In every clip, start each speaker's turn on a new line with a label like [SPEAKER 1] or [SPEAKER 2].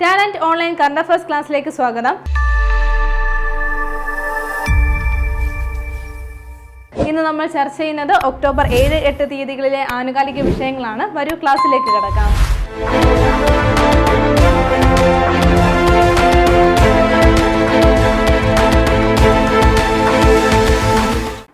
[SPEAKER 1] Talent online current affairs ക്ലാസ്സിലേക്ക് സ്വാഗതം. ഇന്ന് നമ്മൾ ചർച്ച ചെയ്യുന്നത് ഒക്ടോബർ 7-8 തീയതികളിലെ ആനുകാലിക വിഷയങ്ങളാണ്. വരൂ ക്ലാസ്സിലേക്ക് കടക്കാം.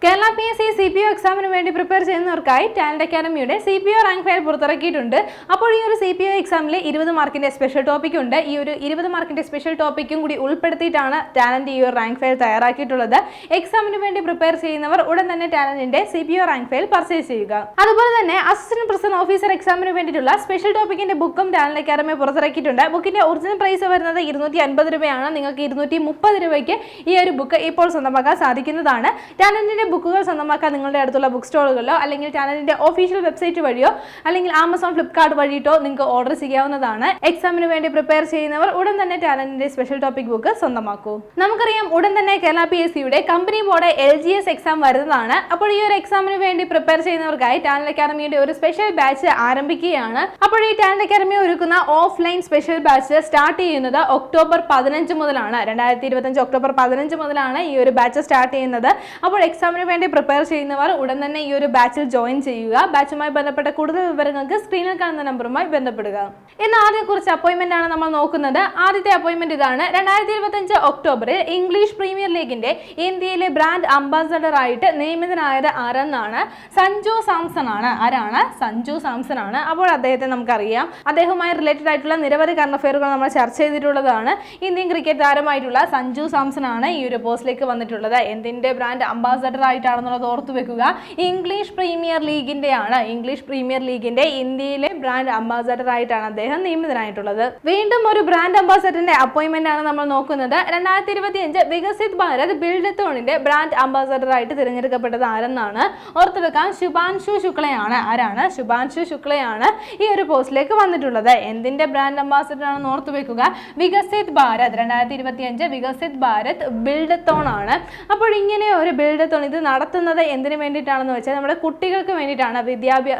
[SPEAKER 1] കേരള PSC CPO എക്സാമിന് വേണ്ടി പ്രിപ്പയർ ചെയ്യുന്നവർക്കായി ടാലന്റ് അക്കാഡമിയുടെ CPO റാങ്ക് ഫയൽ പുറത്തിറക്കിയിട്ടുണ്ട്. അപ്പോൾ ഈ ഒരു CPO എക്സാമിലെ 20 മാർക്കിന്റെ സ്പെഷ്യൽ ടോപ്പിക് ഉണ്ട്. ഈ ഒരു 20 മാർക്കിന്റെ സ്പെഷ്യൽ ടോപ്പിക്കും കൂടി ഉൾപ്പെടുത്തിയിട്ടാണ് ടാലന്റ് ഈ ഒരു റാങ്ക് ഫയൽ തയ്യാറാക്കിയിട്ടുള്ളത്. എക്സാമിന് വേണ്ടി പ്രിപ്പയർ ചെയ്യുന്നവർ ഉടൻ തന്നെ ടാലന്റിന്റെ CPO റാങ്ക് ഫയൽ പർച്ചേസ് ചെയ്യുക. അതുപോലെ തന്നെ അസിസ്റ്റന്റ് പ്രസിഡന്റ് ഓഫീസർ എക്സാമിന് വേണ്ടിയിട്ടുള്ള സ്പെഷ്യൽ ടോപ്പിക്കിന്റെ ബുക്കും ടാലന്റ് അക്കാഡമി പുറത്തിറക്കിയിട്ടുണ്ട്. ബുക്കിന്റെ ഒറിജിനൽ പ്രൈസ് വരുന്നത് 250 രൂപയാണ്. നിങ്ങൾക്ക് 230 രൂപയ്ക്ക് ഈ ഒരു ബുക്ക് ഇപ്പോൾ സ്വന്തമാക്കാൻ സാധിക്കുന്നതാണ്. ടാലന്റിന്റെ ബുക്കുകൾ സ്വന്തമാക്കാൻ നിങ്ങളുടെ അടുത്തുള്ള ബുക്ക് സ്റ്റോറുകളിലോ അല്ലെങ്കിൽ ടാലന്റിന്റെ ഒഫീഷ്യൽ വെബ്സൈറ്റ് വഴിയോ അല്ലെങ്കിൽ ആമസോൺ ഫ്ലിപ്കാർട്ട് വഴിയിട്ടോ നിങ്ങൾക്ക് ഓർഡർ ചെയ്യാവുന്നതാണ്. എക്സാമിന് വേണ്ടി പ്രിപ്പയർ ചെയ്യുന്നവർ ഉടൻ തന്നെ ടാലന്റിന്റെ സ്പെഷ്യൽ ടോപ്പിക് ബുക്ക് സ്വന്തമാക്കൂ. നമുക്കറിയാം ഉടൻ തന്നെ കേരള PSCയുടെ കമ്പനി ബോർഡ് LGS എക്സാം വരുന്നതാണ്. അപ്പോൾ ഈ ഒരു എക്സാമിന് വേണ്ടി പ്രിപ്പയർ ചെയ്യുന്നവർക്കായി ടാലന്റ് അക്കാഡമിയുടെ ഒരു സ്പെഷ്യൽ ബാച്ച് ആരംഭിക്കുകയാണ്. അപ്പോൾ ഈ ടാലന്റ് അക്കാഡമി ഒരുക്കുന്ന ഓഫ്ലൈൻ സ്പെഷ്യൽ ബാച്ച് സ്റ്റാർട്ട് ചെയ്യുന്നത് ഒക്ടോബർ 15 മുതലാണ്. 2025 ഒക്ടോബർ 15 മുതലാണ് ഈ ഒരു ബാച്ച് സ്റ്റാർട്ട് ചെയ്യുന്നത്. അപ്പോൾ എക്സാമിന് വേണ്ടി പ്രിപ്പയർ ചെയ്യുന്നവർ ഉടൻ തന്നെ ഈ ഒരു ബാച്ചിൽ ജോയിൻ ചെയ്യുക. ബാച്ചുമായി ബന്ധപ്പെട്ട കൂടുതൽ വിവരങ്ങൾക്ക് സ്ക്രീനിൽ കാണുന്ന നമ്പറുമായി ബന്ധപ്പെടുക. ഇന്ന് ആദ്യം കുറച്ച് അപ്പോയിന്റ്മെന്റ് ആണ് നമ്മൾ നോക്കുന്നത്. ആദ്യത്തെ അപ്പോയിന്റ്മെന്റ് ഇതാണ്. 2025 ഒക്ടോബറിൽ ഇംഗ്ലീഷ് പ്രീമിയർ ലീഗിന്റെ ഇന്ത്യയിലെ ബ്രാൻഡ് അംബാസഡർ ആയിട്ട് നിയമിതനായത് ആരെന്നാണ്? സഞ്ജു സാംസൺ ആണ്. ആരാണ്? സഞ്ജു സാംസൺ ആണ്. അപ്പോൾ അദ്ദേഹത്തെ നമുക്കറിയാം. അദ്ദേഹവുമായി റിലേറ്റഡ് ആയിട്ടുള്ള നിരവധി കറണ്ട് അഫയറുകൾ നമ്മൾ ചർച്ച ചെയ്തിട്ടുള്ളതാണ്. ഇന്ത്യൻ ക്രിക്കറ്റ് താരമായിട്ടുള്ള സഞ്ജു സാംസൺ ആണ് ഈ ഒരു പോസ്റ്റിലേക്ക് വന്നിട്ടുള്ളത്. എന്തിന്റെ ബ്രാൻഡ് അംബാസഡർ ആയിട്ടാണെന്നുള്ളത് ഓർത്തു വെക്കുക. ഇംഗ്ലീഷ് പ്രീമിയർ ലീഗിന്റെ ആണ്. ഇംഗ്ലീഷ് പ്രീമിയർ ലീഗിന്റെ ഇന്ത്യയിലെ ബ്രാൻഡ് അംബാസഡർ ആയിട്ടാണ് അദ്ദേഹം നിയമിതനായിട്ടുള്ളത്. വീണ്ടും ഒരു ബ്രാൻഡ് അംബാസഡറിന്റെ അപ്പോയിന്റ്മെന്റ് ആണ് നമ്മൾ നോക്കുന്നത്. 2025 വികസിത് ഭാരത് ബിൽഡത്തോണിന്റെ ബ്രാൻഡ് അംബാസഡർ ആയിട്ട് തിരഞ്ഞെടുക്കപ്പെട്ടത് ആരെന്നാണ്? ഓർത്തു വെക്കാം. ശുഭാൻഷു ശുക്ലയാണ്. ആരാണ്? ശുഭാൻഷു ശുക്ലയാണ് ഈ ഒരു പോസ്റ്റിലേക്ക് വന്നിട്ടുള്ളത്. എന്തിന്റെ ബ്രാൻഡ് അംബാസഡർ ആണെന്ന് ഓർത്തു വെക്കുക. വികസിത് ഭാരത് 2025 വികസിത് ഭാരത് ബിൽഡത്തോൺ ആണ്. അപ്പോൾ ഇങ്ങനെ ഒരു ബിൽഡത്തോൺ ഇത് നടത്തുന്നത് എന്തിനു വേണ്ടിയിട്ടാണെന്ന് വെച്ചാൽ നമ്മുടെ കുട്ടികൾക്ക് വേണ്ടിയിട്ടാണ്,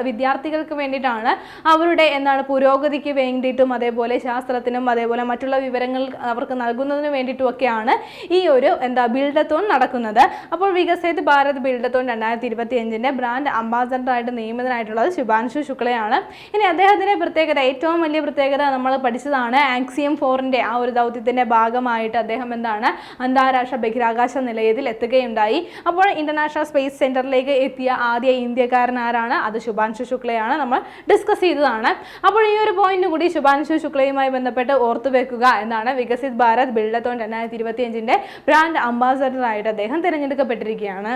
[SPEAKER 1] വിദ്യാർത്ഥികൾക്ക് വേണ്ടിയിട്ടാണ്. അവരുടെ പുരോഗതിക്ക് വേണ്ടിയിട്ടും അതേപോലെ ശാസ്ത്രത്തിനും അതേപോലെ മറ്റുള്ള വിവരങ്ങൾ അവർക്ക് നൽകുന്നതിന് വേണ്ടിയിട്ടുമൊക്കെയാണ് ഈ ഒരു ബിൽഡത്തോൺ നടക്കുന്നത്. അപ്പോൾ Viksit Bharat buildathon 2025 brand ambassador ആയിട്ട് നിയമിതനായിട്ടുള്ളത് ശുഭാൻഷു ശുക്ലയാണ്. ഇനി അദ്ദേഹത്തിന്റെ പ്രത്യേകത, ഏറ്റവും വലിയ പ്രത്യേകത നമ്മൾ പഠിച്ചതാണ്. ആക്സിയം 4ന്റെ ആ ഒരു ദൗത്യത്തിന്റെ ഭാഗമായിട്ട് അദ്ദേഹം അന്താരാഷ്ട്ര ബഹിരാകാശ നിലയത്തിൽ എത്തുകയുണ്ടായി. അപ്പോൾ ഇന്റർനാഷണൽ സ്പേസ് സെന്ററിലേക്ക് എത്തിയ ആദ്യ ഇന്ത്യക്കാരൻ ആരാണ്? അത് ശുഭാൻഷു ശുക്ലയാണ്. നമ്മൾ ഡിസ്കസ് ചെയ്തതാണ്. അപ്പോൾ ഈ ഒരു പോയിന്റ് കൂടി ശുഭാൻഷു ശുക്ലയുമായി ബന്ധപ്പെട്ട് ഓർത്തു വെക്കുക. Viksit Bharat buildathon 2025 brand ambassador ആയിട്ട് അദ്ദേഹം തിരഞ്ഞെടുക്കപ്പെട്ടിരിക്കുകയാണ്.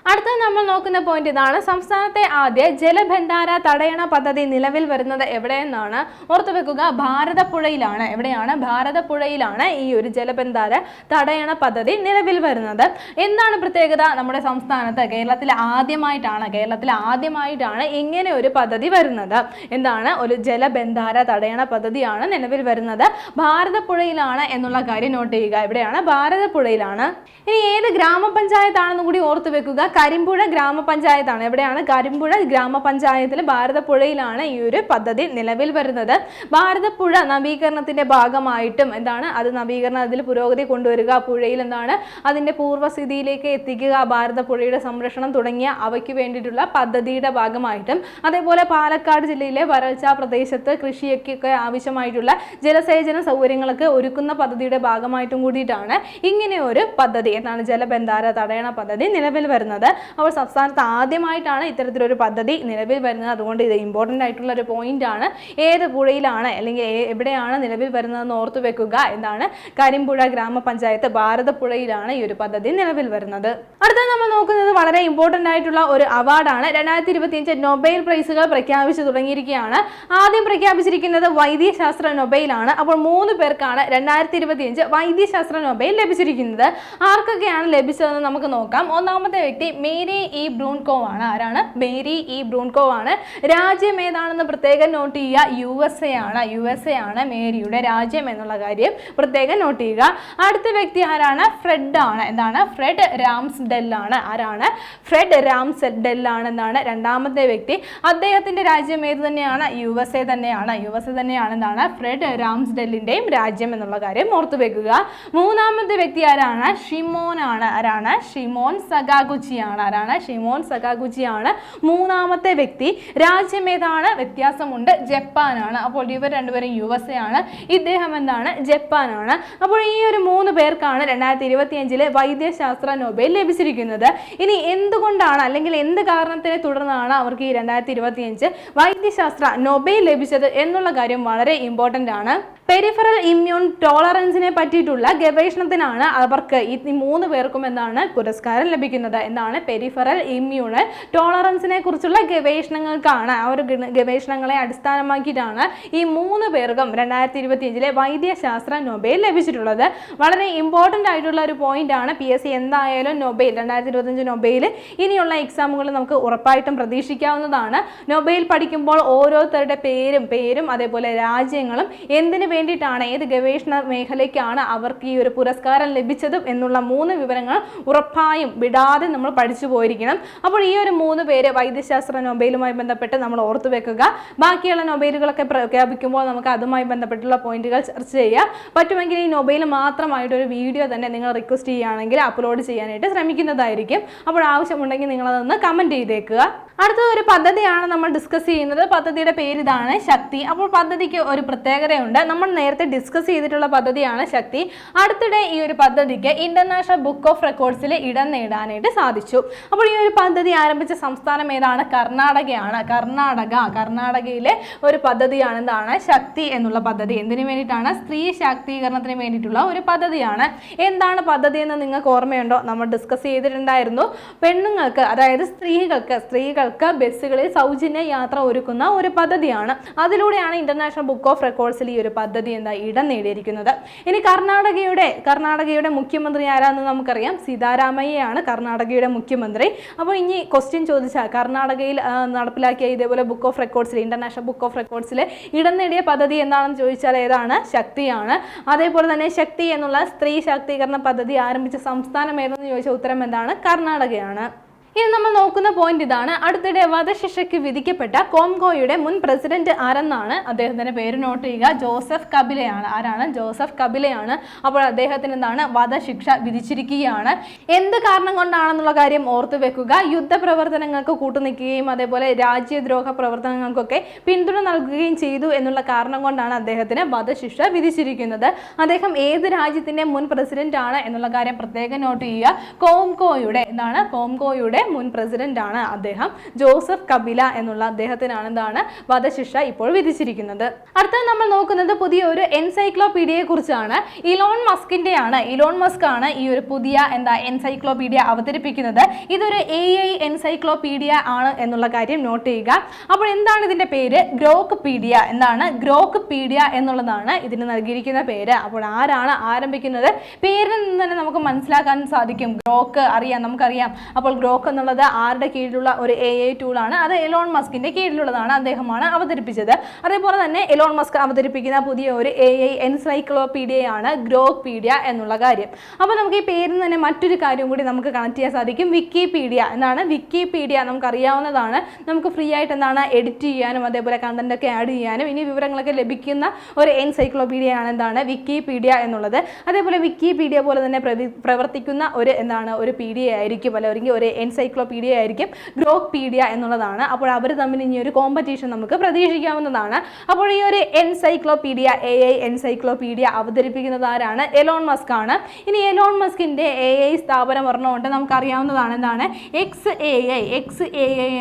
[SPEAKER 1] അടുത്ത നമ്മൾ നോക്കുന്ന പോയിന്റ് ഇതാണ്. സംസ്ഥാനത്തെ ആദ്യ ജലഭണ്ഡാര തടയണ പദ്ധതി നിലവിൽ വരുന്നത് എവിടെയെന്നാണ്? ഓർത്തു വെക്കുക. ഭാരതപ്പുഴയിലാണ്. എവിടെയാണ്? ഭാരതപ്പുഴയിലാണ് ഈ ഒരു ജലഭണ്ഡാര തടയണ പദ്ധതി നിലവിൽ വരുന്നത്. എന്താണ് പ്രത്യേകത? നമ്മുടെ സംസ്ഥാനത്ത് കേരളത്തിൽ ആദ്യമായിട്ടാണ് ഇങ്ങനെ ഒരു പദ്ധതി വരുന്നത്. ഒരു ജലബന്ധാര തടയണ പദ്ധതിയാണ് നിലവിൽ വരുന്നത്. ഭാരതപ്പുഴയിലാണ് എന്നുള്ള കാര്യം നോട്ട് ചെയ്യുക. എവിടെയാണ്? ഭാരതപ്പുഴയിലാണ്. ഇനി ഏത് ഗ്രാമപഞ്ചായത്താണെന്ന് കൂടി ഓർത്തു വെക്കുക. കരിമ്പുഴ ഗ്രാമപഞ്ചായത്താണ്. എവിടെയാണ്? കരിമ്പുഴ ഗ്രാമപഞ്ചായത്തിൽ ഭാരതപ്പുഴയിലാണ് ഈ ഒരു പദ്ധതി നിലവിൽ വരുന്നത്. ഭാരതപ്പുഴ നവീകരണത്തിന്റെ ഭാഗമായിട്ടും അതിൽ പുരോഗതി കൊണ്ടുവരിക, പുഴയിൽ അതിന്റെ പൂർവ്വസ്ഥിതിയിലേക്ക് എത്തിക്കുക, ഭാരതപ്പുഴയുടെ സംരക്ഷണം തുടങ്ങിയ അവയ്ക്ക് വേണ്ടിയിട്ടുള്ള പദ്ധതിയുടെ ഭാഗമായിട്ടും അതേപോലെ പാലക്കാട് ജില്ലയിലെ വരൾച്ചാ പ്രദേശത്ത് കൃഷിയൊക്കെ ആവശ്യമായിട്ടുള്ള ജലസേചന സൗകര്യങ്ങളൊക്കെ ഒരുക്കുന്ന പദ്ധതിയുടെ ഭാഗമായിട്ടും കൂടിയിട്ടാണ് ഇങ്ങനെ ഒരു പദ്ധതി ജലബന്ധാര തടയണ പദ്ധതി നിലവിൽ വരുന്നത്. അപ്പോൾ സംസ്ഥാനത്ത് ആദ്യമായിട്ടാണ് ഇത്തരത്തിലൊരു പദ്ധതി നിലവിൽ വരുന്നത്. അതുകൊണ്ട് ഇത് ഇമ്പോർട്ടൻ്റ് ആയിട്ടുള്ള ഒരു പോയിന്റ് ആണ്. ഏത് പുഴയിലാണ് അല്ലെങ്കിൽ എവിടെയാണ് നിലവിൽ വരുന്നതെന്ന് ഓർത്തു വെക്കുക. കരിമ്പുഴ ഗ്രാമപഞ്ചായത്ത് ഭാരതപ്പുഴയിലാണ് ഈ ഒരു പദ്ധതി നിലവിൽ വരുന്നത്. അടുത്ത നമ്മൾ നോക്കുന്നത് വളരെ ഇമ്പോർട്ടൻ്റ് ആയിട്ടുള്ള ഒരു അവാർഡാണ്. 2025 നൊബേൽ പ്രൈസുകൾ പ്രഖ്യാപിച്ചു തുടങ്ങിയിരിക്കുകയാണ്. ആദ്യം പ്രഖ്യാപിച്ചിരിക്കുന്നത് വൈദ്യശാസ്ത്ര നൊബേലാണ്. അപ്പോൾ 3 പേർക്കാണ് 2025 വൈദ്യശാസ്ത്ര നൊബേൽ ലഭിച്ചിരിക്കുന്നത്. ആർക്കൊക്കെയാണ് ലഭിച്ചതെന്ന് നമുക്ക് നോക്കാം. ഒന്നാമത്തെ വ്യക്തി മേരി ഇ ബ്രൂൺകോ ആണ്. ആരാണ്? മേരി ഇ ബ്രൂൺകോ ആണ്. രാജ്യം ഏതാണെന്ന് പ്രത്യേകം നോട്ട് ചെയ്യുക. USA ആണ്. USA ആണ് മേരിയുടെ രാജ്യം എന്നുള്ള കാര്യം പ്രത്യേകം നോട്ട് ചെയ്യുക. അടുത്ത വ്യക്തി ആരാണ്? ഫ്രെഡ് ആണ്. എന്താണ്? ഫ്രെഡ് രാംസ്ഡെൽ ആണ്. ആരാണ്? ഫ്രെഡ് രാംസ്ഡെൽ ആണ്. എന്താണ്? രണ്ടാമത്തെ വ്യക്തി. അദ്ദേഹത്തിന്റെ രാജ്യം ഏത് തന്നെയാണ്? USA തന്നെയാണ്. USA തന്നെയാണ്. എന്താണ്? ഫ്രെഡ് രാംസ്ഡെല്ലിന്റെയും രാജ്യം എന്നുള്ള കാര്യം ഓർത്തു വെക്കുക. മൂന്നാമത്തെ വ്യക്തി ആരാണ്? ഷിമോൻ ആണ്. ആരാണ്? ഷിമോൻ സകാഗുച്ചി ആണ്. ആരാണ്? ഷിമോൻ സകാഗുച്ചി ആണ് മൂന്നാമത്തെ വ്യക്തി. രാജ്യം ഏതാണ്? വ്യത്യാസമുണ്ട്. ജപ്പാനാണ്. അപ്പോൾ ഇവർ രണ്ടുപേരും USA ആണ്. ഇദ്ദേഹം എന്താണ്? ജപ്പാനാണ്. അപ്പോൾ ഈ ഒരു 3 പേർക്കാണ് 2025 വൈദ്യശാസ്ത്ര നൊബേൽ ലഭിച്ചിരിക്കുന്നത്. ഇനി എന്തുകൊണ്ടാണ് അല്ലെങ്കിൽ എന്ത് കാരണത്തിനെ തുടർന്നാണ് അവർക്ക് ഈ 2025 വൈദ്യശാസ്ത്ര നൊബേൽ ലഭിച്ചത് എന്നുള്ള കാര്യം വളരെ ഇമ്പോർട്ടൻ്റ് ആണ്. പെരിഫറൽ ഇമ്മ്യൂൺ ടോളറൻസിനെ പറ്റിയിട്ടുള്ള ഗവേഷണത്തിനാണ് അവർക്ക് ഈ 3 പേർക്കും എന്താണ് പുരസ്കാരം ലഭിക്കുന്നത്. എന്താണ്? പെരിഫറൽ ഇമ്മ്യൂൺ ടോളറൻസിനെ കുറിച്ചുള്ള ഗവേഷണങ്ങൾക്കാണ്. ആ ഒരു ഗവേഷണങ്ങളെ അടിസ്ഥാനമാക്കിയിട്ടാണ് ഈ 3 പേർക്കും 2025 വൈദ്യശാസ്ത്ര നൊബേൽ ലഭിച്ചിട്ടുള്ളത്. വളരെ ഇമ്പോർട്ടൻ്റ് ആയിട്ടുള്ള ഒരു പോയിന്റ് ആണ്. PSC എന്തായാലും നൊബേൽ 2025 നൊബേൽ ഇനിയുള്ള എക്സാമുകൾ നമുക്ക് ഉറപ്പായിട്ടും പ്രതീക്ഷിക്കാവുന്നതാണ്. നൊബേൽ പഠിക്കുമ്പോൾ ഓരോരുത്തരുടെ പേരും അതേപോലെ രാജ്യങ്ങളും എന്തിനു വേണ്ടിയിട്ടാണ്, ഏത് ഗവേഷണ മേഖലയ്ക്കാണ് അവർക്ക് ഈ ഒരു പുരസ്കാരം ലഭിച്ചതും എന്നുള്ള 3 വിവരങ്ങൾ ഉറപ്പായും വിടാതെ നമ്മൾ പഠിച്ചു പോയിരിക്കണം. അപ്പോൾ ഈ ഒരു 3 പേര് വൈദ്യശാസ്ത്ര നൊബേലുമായി ബന്ധപ്പെട്ട് നമ്മൾ ഓർത്തു വെക്കുക. ബാക്കിയുള്ള നൊബേലുകളൊക്കെ പ്രഖ്യാപിക്കുമ്പോൾ നമുക്ക് അതുമായി ബന്ധപ്പെട്ടുള്ള പോയിന്റുകൾ ചർച്ച ചെയ്യാം. പറ്റുമെങ്കിൽ ഈ നൊബേൽ മാത്രമായിട്ടൊരു വീഡിയോ തന്നെ നിങ്ങൾ റിക്വസ്റ്റ് ചെയ്യുകയാണെങ്കിൽ അപ്ലോഡ് ചെയ്യാനായിട്ട് ശ്രമിക്കുന്നതായിരിക്കും. അപ്പോൾ ആവശ്യമുണ്ടെങ്കിൽ നിങ്ങളതൊന്ന് കമൻറ്റ് ചെയ്തേക്കുക. അടുത്ത ഒരു പദ്ധതിയാണ് നമ്മൾ ഡിസ്കസ് ചെയ്യുന്നത്. പദ്ധതിയുടെ പേര് ഇതാണ്, ശക്തി. അപ്പോൾ പദ്ധതിക്ക് ഒരു പ്രത്യേകതയുണ്ട്. നമ്മൾ നേരത്തെ ഡിസ്കസ് ചെയ്തിട്ടുള്ള പദ്ധതിയാണ് ശക്തി. അടുത്തിടെ ഈ ഒരു പദ്ധതിക്ക് ഇന്റർനാഷണൽ ബുക്ക് ഓഫ് റെക്കോർഡ്സിൽ ഇടം നേടാനായിട്ട് സാധിച്ചു. അപ്പോൾ ഈ ഒരു പദ്ധതി ആരംഭിച്ച സംസ്ഥാനം ഏതാണ്? കർണാടകയാണ്. കർണാടകയിലെ ഒരു പദ്ധതിയാണ് എന്താണ്? ശക്തി എന്നുള്ള പദ്ധതി. എന്തിനു വേണ്ടിയിട്ടാണ്? സ്ത്രീ ശാക്തീകരണത്തിന് വേണ്ടിയിട്ടുള്ള ഒരു പദ്ധതിയാണ്. എന്താണ് പദ്ധതി എന്ന് നിങ്ങൾക്ക് ഓർമ്മയുണ്ടോ? നമ്മൾ ഡിസ്കസ് ചെയ്തിട്ടുണ്ടായിരുന്നു. പെണ്ണുങ്ങൾക്ക്, അതായത് സ്ത്രീകൾക്ക് ബസ്സുകളിൽ സൗജന്യ യാത്ര ഒരുക്കുന്ന ഒരു പദ്ധതിയാണ്. അതിലൂടെയാണ് ഇന്റർനാഷണൽ ബുക്ക് ഓഫ് റെക്കോർഡ്സിൽ ഈ ഒരു പദ്ധതി ഇടം നേടിയിരിക്കുന്നത്. ഇനി കർണാടകയുടെ മുഖ്യമന്ത്രി ആരാന്ന് നമുക്കറിയാം. സീതാരാമയ്യയാണ് കർണാടകയുടെ മുഖ്യമന്ത്രി. അപ്പോൾ ഇനി ക്വസ്റ്റ്യൻ ചോദിച്ചാൽ കർണാടകയിൽ നടപ്പിലാക്കിയ ഇതേപോലെ ബുക്ക് ഓഫ് റെക്കോർഡ്സിൽ, ഇന്റർനാഷണൽ ബുക്ക് ഓഫ് റെക്കോർഡ്സിൽ ഇടം നേടിയ പദ്ധതി എന്താണെന്ന് ചോദിച്ചാൽ ഏതാണ്? ശക്തിയാണ്. അതേപോലെ തന്നെ ശക്തി എന്നുള്ള സ്ത്രീ ശാക്തീകരണ പദ്ധതി ആരംഭിച്ച സംസ്ഥാനം ഏതെന്ന് ചോദിച്ച ഉത്തരം എന്താണ്? കർണാടകയാണ്. ഇനി നമ്മൾ നോക്കുന്ന പോയിന്റ് ഇതാണ്. അടുത്തിടെ വധശിക്ഷയ്ക്ക് വിധിക്കപ്പെട്ട കോംഗോയുടെ മുൻ പ്രസിഡന്റ് ആരെന്നാണ്? അദ്ദേഹത്തിന്റെ പേര് നോട്ട് ചെയ്യുക. ജോസഫ് കബിലയാണ്. ആരാണ്? ജോസഫ് കബിലയാണ്. അപ്പോൾ അദ്ദേഹത്തിന് എന്താണ്? വധശിക്ഷ വിധിച്ചിരിക്കുകയാണ്. എന്ത് കാരണം കൊണ്ടാണെന്നുള്ള കാര്യം ഓർത്തു വെക്കുക. യുദ്ധപ്രവർത്തനങ്ങൾക്ക് കൂട്ടുനിൽക്കുകയും അതേപോലെ രാജ്യദ്രോഹ പ്രവർത്തനങ്ങൾക്കൊക്കെ പിന്തുണ നൽകുകയും ചെയ്തു എന്നുള്ള കാരണം കൊണ്ടാണ് അദ്ദേഹത്തിന് വധശിക്ഷ വിധിച്ചിരിക്കുന്നത്. അദ്ദേഹം ഏത് രാജ്യത്തിന്റെ മുൻ പ്രസിഡന്റ് ആണ് എന്നുള്ള കാര്യം പ്രത്യേകം നോട്ട് ചെയ്യുക. കോംഗോയുടെ മുൻ പ്രസിഡന്റ് ആണ് അദ്ദേഹം. ജോസഫ് കബില എന്നുള്ള അദ്ദേഹത്തിനാണ് എന്താണ്? വധശിക്ഷ ഇപ്പോൾ വിധിച്ചിരിക്കുന്നത്. അടുത്തത് നമ്മൾ നോക്കുന്നത് പുതിയ ഒരു എൻസൈക്ലോപീഡിയയെ കുറിച്ചാണ്. ഇലോൺ മസ്ക് ആണ് ഈ ഒരു പുതിയ എൻസൈക്ലോപീഡിയ അവതരിപ്പിക്കുന്നത്. ഇതൊരു AI എൻസൈക്ലോപീഡിയ ആണ് എന്നുള്ള കാര്യം നോട്ട് ചെയ്യുക. അപ്പോൾ എന്താണ് ഇതിന്റെ പേര്? Grok pedia. എന്താണ്? ഗ്രോക്ക് പീഡിയ എന്നുള്ളതാണ് ഇതിന് നൽകിയിരിക്കുന്ന പേര്. അപ്പോൾ ആരാണ് ആരംഭിക്കുന്നത്? പേരിൽ നിന്ന് തന്നെ നമുക്ക് മനസ്സിലാക്കാൻ സാധിക്കും. ഗ്രോക്ക് നമുക്കറിയാം. അപ്പോൾ ഗ്രോക്ക് എന്നുള്ളത് ആരുടെ കീഴിലുള്ള ഒരു AI ടൂളാണ്? അത് എലോൺ മസ്കിന്റെ കീഴിലുള്ളതാണ്. അദ്ദേഹമാണ് അവതരിപ്പിച്ചത്. അതേപോലെ തന്നെ എലോൺ മസ്ക് അവതരിപ്പിക്കുന്ന പുതിയ ഒരു AI എൻസൈക്ലോപീഡിയയാണ് ഗ്രോക്ക് പീഡിയ എന്നുള്ള കാര്യം. അപ്പോൾ നമുക്ക് ഈ പേരിൽ തന്നെ മറ്റൊരു കാര്യം കൂടി നമുക്ക് കണക്ട് ചെയ്യാൻ സാധിക്കും. വിക്കിപീഡിയ. എന്താണ്? വിക്കിപീഡിയ നമുക്കറിയാവുന്നതാണ്. നമുക്ക് ഫ്രീ ആയിട്ട് എഡിറ്റ് ചെയ്യാനും അതേപോലെ കണ്ടന്റ് ഒക്കെ ആഡ് ചെയ്യാനും ഇനി വിവരങ്ങളൊക്കെ ലഭിക്കുന്ന ഒരു എൻസൈക്ലോപീഡിയ ആണ് എന്താണ്? വിക്കിപീഡിയ എന്നുള്ളത്. അതേപോലെ വിക്കിപീഡിയ പോലെ തന്നെ പ്രവർത്തിക്കുന്ന ഒരു പീഡിയ ആയിരിക്കും, അല്ലെങ്കിൽ ഒരു എൻസൈക്ലോപീഡിയ ആയിരിക്കും ഗ്രോക്ക് പീഡിയ എന്നുള്ളതാണ്. അപ്പോൾ അവർ തമ്മിൽ ഇനി ഒരു കോമ്പറ്റീഷൻ നമുക്ക് പ്രതീക്ഷിക്കാവുന്നതാണ്. അപ്പോൾ ഈ ഒരു എൻസൈക്ലോപീഡിയ, AI എൻസൈക്ലോപീഡിയ അവതരിപ്പിക്കുന്നത് ആരാണ്? എലോൺ മസ്ക് ആണ്. ഇനി എലോൺ മസ്കിന്റെ AI സ്ഥാപനം പറഞ്ഞുകൊണ്ട് നമുക്കറിയാവുന്നതാണ് എന്താണ്? XAI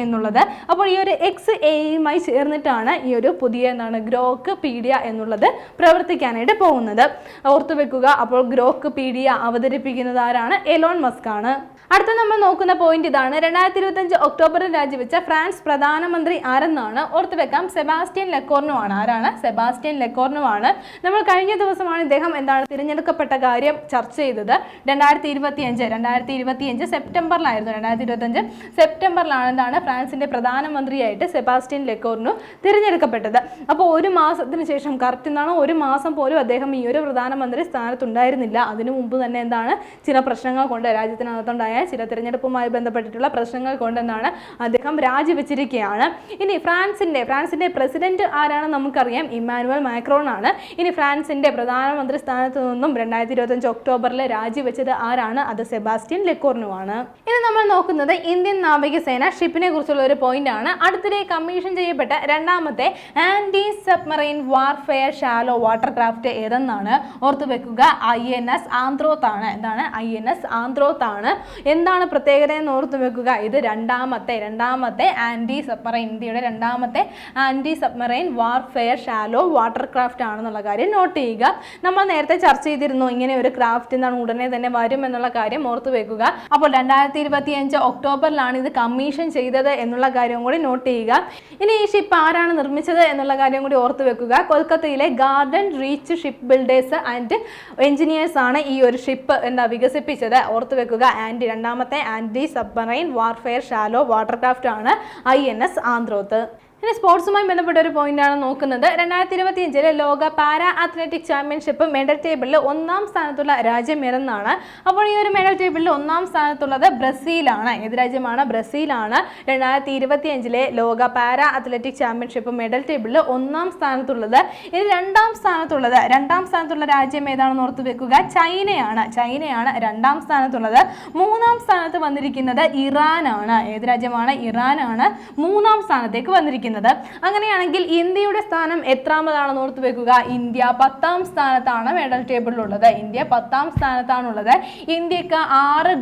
[SPEAKER 1] എന്നുള്ളത്. അപ്പോൾ ഈ ഒരു XAIയുമായി ചേർന്നിട്ടാണ് ഈ ഒരു പുതിയ ഗ്രോക്ക് പീഡിയ എന്നുള്ളത് പ്രവർത്തിക്കാനായിട്ട് പോകുന്നത്. ഓർത്തു വെക്കുക. അപ്പോൾ ഗ്രോക്ക് പീഡിയ അവതരിപ്പിക്കുന്നത് ആരാണ്? എലോൺ മസ്ക് ആണ്. അടുത്ത നമ്മൾ നോക്കുന്ന പോയിന്റ് പോയിന്റ് ഇതാണ്. 2025 ഒക്ടോബറിൽ രാജിവെച്ച ഫ്രാൻസ് പ്രധാനമന്ത്രി ആരെന്നാണ്. ഓർത്ത് വെക്കാം, സെബാസ്റ്റ്യൻ ലെക്കോർണു ആണ്. ആരാണ്? സെബാസ്റ്റ്യൻ ലെക്കോർണു ആണ്. നമ്മൾ കഴിഞ്ഞ ദിവസമാണ് ഇദ്ദേഹം തിരഞ്ഞെടുക്കപ്പെട്ട കാര്യം ചർച്ച ചെയ്തത്. 2025 സെപ്റ്റംബറിലായിരുന്നു. 2025 സെപ്റ്റംബറിലാണ് ഫ്രാൻസിന്റെ പ്രധാനമന്ത്രിയായിട്ട് സെബാസ്റ്റ്യൻ ലെക്കോർണു തിരഞ്ഞെടുക്കപ്പെട്ടത്. അപ്പോൾ ഒരു മാസത്തിന് ശേഷം, കറക്റ്റ് ഒരു മാസം പോലും അദ്ദേഹം ഈ ഒരു പ്രധാനമന്ത്രി സ്ഥാനത്തുണ്ടായിരുന്നില്ല. അതിനു മുമ്പ് തന്നെ ചില പ്രശ്നങ്ങൾ കൊണ്ട്, രാജ്യത്തിനകത്തുണ്ടായ ചില തിരഞ്ഞെടുപ്പുമായി ബന്ധപ്പെട്ടിട്ടുള്ള പ്രശ്നങ്ങൾ കൊണ്ട് അദ്ദേഹം രാജിവെച്ചിരിക്കുകയാണ്. ഇനി ഫ്രാൻസിന്റെ പ്രസിഡന്റ് ആരാണ് നമുക്കറിയാം, ഇമ്മാനുവൽ മാക്രോൺ ആണ്. ഇനി ഫ്രാൻസിന്റെ പ്രധാനമന്ത്രി സ്ഥാനത്ത് നിന്നും 2025 ഒക്ടോബറിൽ രാജിവെച്ചത് ആരാണ്? അത് സെബാസ്റ്റ്യൻ ലെക്കോർണു ആണ്. ഇനി നമ്മൾ നോക്കുന്നത് ഇന്ത്യൻ നാവികസേന ഷിപ്പിനെ കുറിച്ചുള്ള ഒരു പോയിന്റ് ആണ്. അടുത്തിടെ കമ്മീഷൻ ചെയ്യപ്പെട്ട രണ്ടാമത്തെ anti submarine warfare shallow water craft ഏതെന്നാണ്. ഓർത്തു വെക്കുക, INS ആന്ത്രോത്ത് ആണ്. എന്താണ്? INS ആന്ത്രോത്ത് ആണ്. എന്താണ് പ്രത്യേകത എന്ന് ഓർത്തു വെക്കുക, ഇത് രണ്ടാമത്തെ ആന്റി സബ്മറൈൻ, ഇന്ത്യയുടെ രണ്ടാമത്തെ anti submarine warfare shallow water craft ആണെന്നുള്ള കാര്യം നോട്ട് ചെയ്യുക. നമ്മൾ നേരത്തെ ചർച്ച ചെയ്തിരുന്നു ഇങ്ങനെ ഒരു ക്രാഫ്റ്റ് ഉടനെ തന്നെ വരും എന്നുള്ള കാര്യം ഓർത്തു വെക്കുക. അപ്പോൾ 2025 ഒക്ടോബറിലാണ് ഇത് കമ്മീഷൻ ചെയ്തത് എന്നുള്ള കാര്യം കൂടി നോട്ട് ചെയ്യുക. ഇനി ഈ ഷിപ്പ് ആരാണ് നിർമ്മിച്ചത് എന്നുള്ള കാര്യം കൂടി ഓർത്തു വെക്കുക. കൊൽക്കത്തയിലെ garden reach ship builders and engineers ആണ് ഈ ഒരു ഷിപ്പ് വികസിപ്പിച്ചത്. ഓർത്തു വെക്കുക, രണ്ടാമത്തെ anti submarine warfare shallow water craft ആണ് INS ആന്ത്രോത്ത്. ഇനി സ്പോർട്സുമായി ബന്ധപ്പെട്ട ഒരു പോയിന്റ് ആണ് നോക്കുന്നത്. 2025 ലോക പാരാ അത്ലറ്റിക് ചാമ്പ്യൻഷിപ്പ് മെഡൽ ടേബിളിൽ 1ാം സ്ഥാനത്തുള്ള രാജ്യം ഏതെന്നാണ്. അപ്പോൾ ഈ ഒരു മെഡൽ ടേബിളിൽ 1ാം സ്ഥാനത്തുള്ളത് ബ്രസീലാണ്. ഏത് രാജ്യമാണ്? ബ്രസീലാണ്. 2025 ലോക പാരാ അത്ലറ്റിക് ചാമ്പ്യൻഷിപ്പ് മെഡൽ ടേബിളിൽ 1ാം സ്ഥാനത്തുള്ളത്. ഇനി രണ്ടാം സ്ഥാനത്തുള്ള രാജ്യം ഏതാണെന്ന് ഓർത്തു വെക്കുക, ചൈനയാണ്. 2ാം സ്ഥാനത്തുള്ളത്. 3ാം സ്ഥാനത്ത് വന്നിരിക്കുന്നത് ഇറാനാണ്. ഏത് രാജ്യമാണ്? ഇറാനാണ് 3ാം സ്ഥാനത്തേക്ക് വന്നിരിക്കുന്നത്. അങ്ങനെയാണെങ്കിൽ ഇന്ത്യയുടെ സ്ഥാനം എത്രാമതാണെന്ന് ഓർത്തു വെക്കുക, ഇന്ത്യ 10ാം സ്ഥാനത്താണ് മെഡൽ ടേബിളിലുള്ളത്. ഇന്ത്യ 10ാം സ്ഥാനത്താണുള്ളത്. ഇന്ത്യക്ക് 6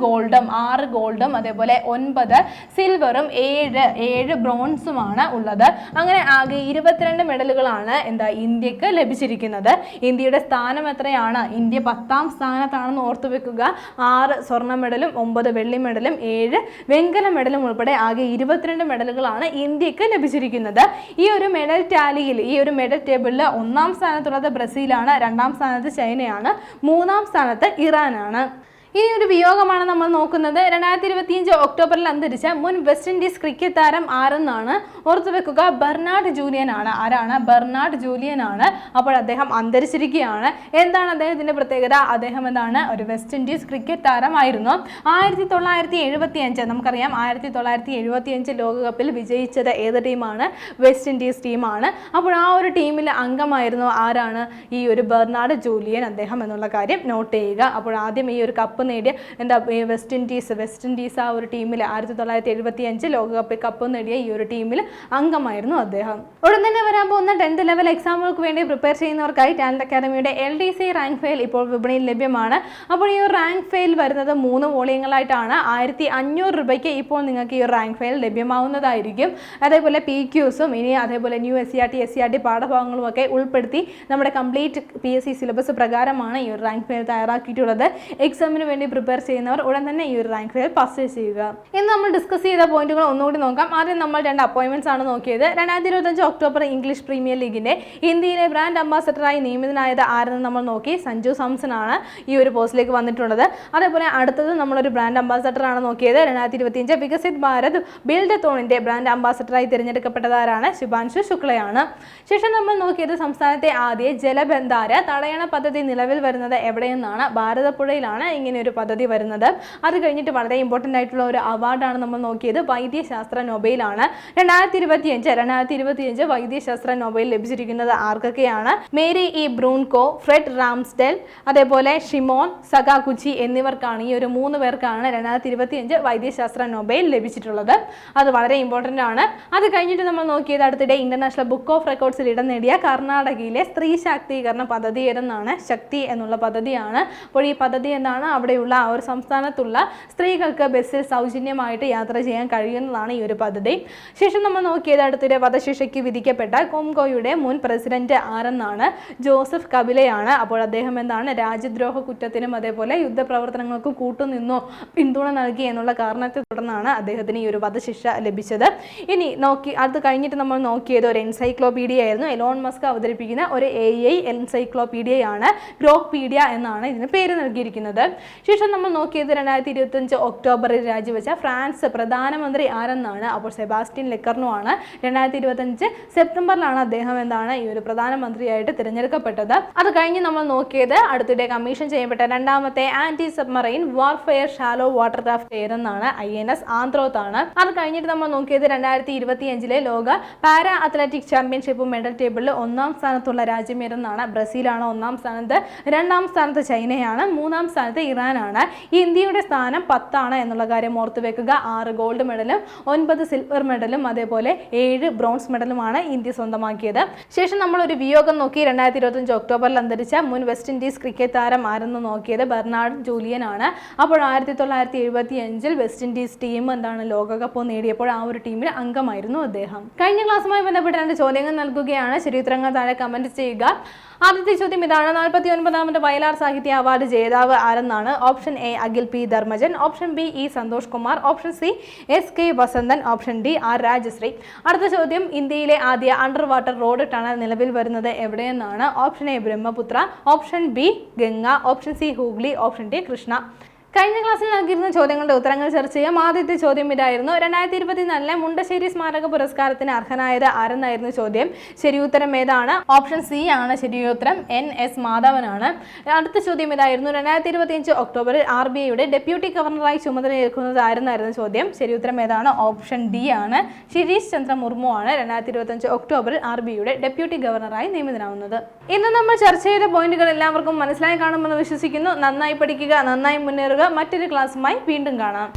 [SPEAKER 1] ഗോൾഡും അതേപോലെ 9 സിൽവറും 7 ബ്രോൺസുമാണ് ഉള്ളത്. അങ്ങനെ ആകെ 22 മെഡലുകളാണ് ഇന്ത്യക്ക് ലഭിച്ചിരിക്കുന്നത്. ഇന്ത്യയുടെ സ്ഥാനം എത്രയാണ്? ഇന്ത്യ 10ാം സ്ഥാനത്താണെന്ന് ഓർത്തു വെക്കുക. 6 സ്വർണ്ണ മെഡലും 9 വെള്ളി മെഡലും 7 വെങ്കല മെഡലും ഉൾപ്പെടെ ആകെ 22 മെഡലുകളാണ് ഇന്ത്യക്ക് ലഭിച്ചിരിക്കുന്നത്. ഈ ഒരു മെഡൽ ടാലിയിൽ, ഈ ഒരു മെഡൽ ടേബിളിൽ 1ാം സ്ഥാനത്തുള്ളത് ബ്രസീലാണ്, 2ാം സ്ഥാനത്ത് ചൈനയാണ്, 3ാം സ്ഥാനത്ത് ഇറാനാണ്. ഇനി ഒരു വിയോഗമാണ് നമ്മൾ നോക്കുന്നത്. 2025 ഒക്ടോബറിൽ അന്തരിച്ച മുൻ വെസ്റ്റ് ഇൻഡീസ് ക്രിക്കറ്റ് താരം ആരെന്നാണ്. ഓർത്തു വെക്കുക, ബെർണാഡ് ജൂലിയൻ ആണ്. ആരാണ്? ബെർണാഡ് ജൂലിയൻ ആണ്. അപ്പോൾ അദ്ദേഹം അന്തരിച്ചിരിക്കുകയാണ്. എന്താണ് അദ്ദേഹത്തിന്റെ പ്രത്യേകത? അദ്ദേഹം ഒരു വെസ്റ്റ് ഇൻഡീസ് ക്രിക്കറ്റ് താരമായിരുന്നു. 1975 നമുക്കറിയാം, 1975 ലോകകപ്പിൽ വിജയിച്ചത് ഏത് ടീമാണ്? വെസ്റ്റ് ഇൻഡീസ് ടീമാണ്. അപ്പോൾ ആ ഒരു ടീമിലെ അംഗമായിരുന്നു ആരാണ്? ഈ ഒരു ബെർണാഡ് ജൂലിയൻ അദ്ദേഹം എന്നുള്ള കാര്യം നോട്ട് ചെയ്യുക. അപ്പോൾ ആദ്യം ഈ ഒരു കപ്പ് നേടിയ വെസ്റ്റ് ഇൻഡീസ് ആ ഒരു ടീമിൽ 1975 ലോകകപ്പ് കപ്പ് നേടിയ ഈ ഒരു ടീമിൽ അംഗമായിരുന്നു അദ്ദേഹം. ഉടൻ തന്നെ വരാൻ പോകുന്ന 10th ലെവൽ എക്സാമുകൾക്ക് വേണ്ടി പ്രിപ്പയർ ചെയ്യുന്നവർക്കായി ടാലന്റ് അക്കാദമിയുടെ LDC റാങ്ക് ഫയൽ ഇപ്പോൾ വിപണിയിൽ ലഭ്യമാണ്. അപ്പോൾ ഈ ഒരു റാങ്ക് ഫയൽ വരുന്നത് 3 വോളിയങ്ങളായിട്ടാണ്. 1500 രൂപയ്ക്ക് ഇപ്പോൾ നിങ്ങൾക്ക് ഈ ഒരു റാങ്ക് ഫയൽ ലഭ്യമാവുന്നതായിരിക്കും. അതേപോലെ PQസും ഇനി അതേപോലെ ന്യൂ SCRT പാഠഭാഗങ്ങളും ഒക്കെ ഉൾപ്പെടുത്തി നമ്മുടെ കംപ്ലീറ്റ് PSC സിലബസ് പ്രകാരമാണ് ഈ ഒരു റാങ്ക് ഫയൽ തയ്യാറാക്കിയിട്ടുള്ളത്. എക്സാമിന് വേണ്ടി പ്രിപ്പയർ ചെയ്യുന്നവർ ഉടൻ തന്നെ ഈ ഒരു റാങ്ക് ഫയൽ പർച്ചേസ് ചെയ്യുക. ഇന്ന് നമ്മൾ ഡിസ്കസ് ചെയ്ത പോയിന്റുകൾ ഒന്നുകൂടി നോക്കാം. ആദ്യം നമ്മൾ 2 അപ്പോയിന്റ്മെന്റ്സ് ആണ് നോക്കിയത്. 2025 ഒക്ടോബർ ഇംഗ്ലീഷ് പ്രീമിയർ ലീഗിന്റെ ഇന്ത്യയിലെ ബ്രാൻഡ് അംബാസഡറായി നിയമിതനായത് ആരെന്ന് നമ്മൾ നോക്കി. സഞ്ജു സാംസൺ ആണ് ഈ ഒരു പോസ്റ്റിലേക്ക് വന്നിട്ടുള്ളത്. അതേപോലെ അടുത്തത് നമ്മളൊരു ബ്രാൻഡ് അംബാസഡർ ആണ് നോക്കിയത്. 2025 വികസിത് ഭാരത് ബിൽഡത്തോണിന്റെ ബ്രാൻഡ് അംബാസഡറായി തിരഞ്ഞെടുക്കപ്പെട്ടതാരാണ്? ശുഭാൻഷു ശുക്ലയാണ്. ശേഷം നമ്മൾ നോക്കിയത് സംസ്ഥാനത്തെ ആദ്യ ജലബന്ധാര തടയണ പദ്ധതി നിലവിൽ വരുന്നത് എവിടെയെന്നാണ്. ഭാരതപ്പുഴയിലാണ് ഇങ്ങനെ ഒരു പദ്ധതി വരുന്നത്. അത് കഴിഞ്ഞിട്ട് വളരെ ഇമ്പോർട്ടൻ്റ് ആയിട്ടുള്ള ഒരു അവാർഡാണ് നമ്മൾ നോക്കിയത്. വൈദ്യശാസ്ത്ര നൊബേലാണ്. 2025 വൈദ്യശാസ്ത്ര നൊബേൽ ലഭിച്ചിരിക്കുന്നത് ആർക്കൊക്കെയാണ്? മേരി ഇ ബ്രൂൺകോ, ഫ്രെഡ് റാംസ്ഡെൽ, അതേപോലെ ഷിമോൻ സകാഗുച്ചി എന്നിവർക്കാണ്. ഈ ഒരു 3 പേർക്കാണ് 2025 വൈദ്യശാസ്ത്ര നൊബേൽ ലഭിച്ചിട്ടുള്ളത്. അത് വളരെ ഇമ്പോർട്ടൻ്റ് ആണ്. അത് കഴിഞ്ഞിട്ട് നമ്മൾ നോക്കിയത് അടുത്തിടെ ഇന്റർനാഷണൽ ബുക്ക് ഓഫ് റെക്കോർഡ്സിൽ ഇടം നേടിയ കർണാടകയിലെ സ്ത്രീ ശാക്തീകരണ പദ്ധതി ഏതെന്നാണ്. ശക്തി എന്നുള്ള പദ്ധതിയാണ്. അപ്പോൾ ഈ പദ്ധതി എന്താണ്? അവിടെയുള്ള ആ ഒരു സംസ്ഥാനത്തുള്ള സ്ത്രീകൾക്ക് ബസ്സിൽ സൗജന്യമായിട്ട് യാത്ര ചെയ്യാൻ കഴിയുന്നതാണ് ഈ ഒരു പദ്ധതി. ശേഷം നമ്മൾ നോക്കിയത് അടുത്തിടെ വധശിക്ഷയ്ക്ക് വിധിക്കപ്പെട്ട കോങ്കോയുടെ മുൻ പ്രസിഡന്റ് ആരെന്നാണ്. ജോസഫ് കബിലയാണ്. അപ്പോൾ അദ്ദേഹം എന്താണ് രാജ്യദ്രോഹ കുറ്റത്തിനും അതേപോലെ യുദ്ധപ്രവർത്തനങ്ങൾക്കും കൂട്ടുനിന്നോ പിന്തുണ നൽകി എന്നുള്ള കാരണത്തെ തുടർന്നാണ് അദ്ദേഹത്തിന് ഈ ഒരു വധശിക്ഷ ലഭിച്ചത്. ഇനി അത് കഴിഞ്ഞിട്ട് നമ്മൾ നോക്കിയത് ഒരു എൻസൈക്ലോപീഡിയ ആയിരുന്നു. എലോൺ മസ്ക് അവതരിപ്പിക്കുന്ന ഒരു AI എൻസൈക്ലോപീഡിയയാണ്. ഗ്രോക്പീഡിയ എന്നാണ് ഇതിന് പേര് നൽകിയിരിക്കുന്നത്. ശേഷം നമ്മൾ നോക്കിയത് 2025 ഒക്ടോബറിൽ രാജിവെച്ച ഫ്രാൻസ് പ്രധാനമന്ത്രി ആരെന്നാണ്. അപ്പോൾ സെബാസ്റ്റ്യൻ ലെക്കർനോ ആണ്. 2025 സെപ്റ്റംബറിലാണ് അദ്ദേഹം എന്താണ് ഈ ഒരു പ്രധാനമന്ത്രിയായിട്ട് തിരഞ്ഞെടുക്കപ്പെട്ടത്. അത് കഴിഞ്ഞ് നമ്മൾ നോക്കിയത് അടുത്തിടെ കമ്മീഷൻ ചെയ്യപ്പെട്ട രണ്ടാമത്തെ anti submarine warfare shallow water craft ഏതെന്നാണ്. INS ആന്ത്രോത്ത് ആണ്. അത് കഴിഞ്ഞിട്ട് നമ്മൾ നോക്കിയത് 2025 ലോക പാരാ അത്ലറ്റിക് ചാമ്പ്യൻഷിപ്പ് മെഡൽ ടേബിളിൽ 1-ാം സ്ഥാനത്തുള്ള രാജ്യം ഏതെന്നാണ്. ബ്രസീലാണ് 1-ാം സ്ഥാനത്ത്, 2-ാം സ്ഥാനത്ത് ചൈനയാണ്, 3-ാം സ്ഥാനത്ത് ഇറാനാണ്. ഇന്ത്യയുടെ സ്ഥാനം 10 ആണ് എന്നുള്ള കാര്യം ഓർത്തു വെക്കുക. 6 ഗോൾഡ് മെഡലും 9 സിൽവർ മെഡലും അതേപോലെ 7 ബ്രോൺസ് മെഡലുമാണ് ഇന്ത്യ സ്വന്തമാക്കിയത്. ശേഷം നമ്മൾ ഒരു വിയോഗം നോക്കി. 2025 ഒക്ടോബറിൽ അന്തരിച്ച മുൻ വെസ്റ്റ് ഇൻഡീസ് ക്രിക്കറ്റ് താരം ആരെന്ന് നോക്കിയത് ബെർണാഡ് ജൂലിയൻ ആണ്. അപ്പോൾ 1975 വെസ്റ്റ് ഇൻഡീസ് ടീം എന്താണ് ലോകകപ്പ് നേടിയപ്പോൾ ആ ഒരു ടീമിൽ അംഗമായിരുന്നു അദ്ദേഹം. കഴിഞ്ഞ ക്ലാസ്സുമായി ബന്ധപ്പെട്ട് 2 ചോദ്യങ്ങൾ നൽകുകയാണ്. ശരിയുത്തരങ്ങൾ താഴെ കമന്റ് ചെയ്യുക. ആദ്യത്തെ ചോദ്യം ഇതാണ്. 49ാമത് വയലാർ സാഹിത്യ അവാർഡ് ജേതാവ് ആരെന്നാണ്. Option A Akhil P Dharmajan, option B E Santhosh Kumar, option C SK Vasanthan, option D R Rajashree. അടുത്ത ചോദ്യം, ഇന്ത്യയിലെ ആദ്യ അണ്ടർ വാട്ടർ റോഡ് ടണൽ നിലവിൽ വരുന്നത് എവിടെയെന്നാണ്. Option A Brahmaputra, option B Ganga, option C Hooghly, option D Krishna. കഴിഞ്ഞ ക്ലാസ്സിൽ നൽകിയിരുന്ന ചോദ്യങ്ങളുടെ ഉത്തരങ്ങൾ ചർച്ച ചെയ്യാം. ആദ്യത്തെ ചോദ്യം ഇതായിരുന്നു. 2024 മുണ്ടശ്ശേരി സ്മാരക പുരസ്കാരത്തിന് അർഹനായത് ആരെന്നായിരുന്നു ചോദ്യം. ശരിയുത്തരം ഏതാണ്? ഓപ്ഷൻ C ആണ് ശരിയുത്തരം. NS മാധവനാണ്. അടുത്ത ചോദ്യം ഇതായിരുന്നു. 2025 ഒക്ടോബറിൽ RBIയുടെ ഡെപ്യൂട്ടി ഗവർണറായി ചുമതലയേൽക്കുന്നത് ആരെന്നായിരുന്നു ചോദ്യം. ശരിയുത്തരം ഏതാണ്? ഓപ്ഷൻ D ആണ്. ശിരീഷ് ചന്ദ്ര മുർമു ആണ് 2025 ഒക്ടോബറിൽ RBIയുടെ ഡെപ്യൂട്ടി ഗവർണറായി നിയമിതനാവുന്നത്. ഇന്ന് നമ്മൾ ചർച്ച ചെയ്ത പോയിന്റുകൾ എല്ലാവർക്കും മനസ്സിലായി കാണുമെന്ന് വിശ്വസിക്കുന്നു. നന്നായി പഠിക്കുക, നന്നായി മുന്നേറുക. മറ്റൊരു ക്ലാസ്സുമായി വീണ്ടും കാണാം.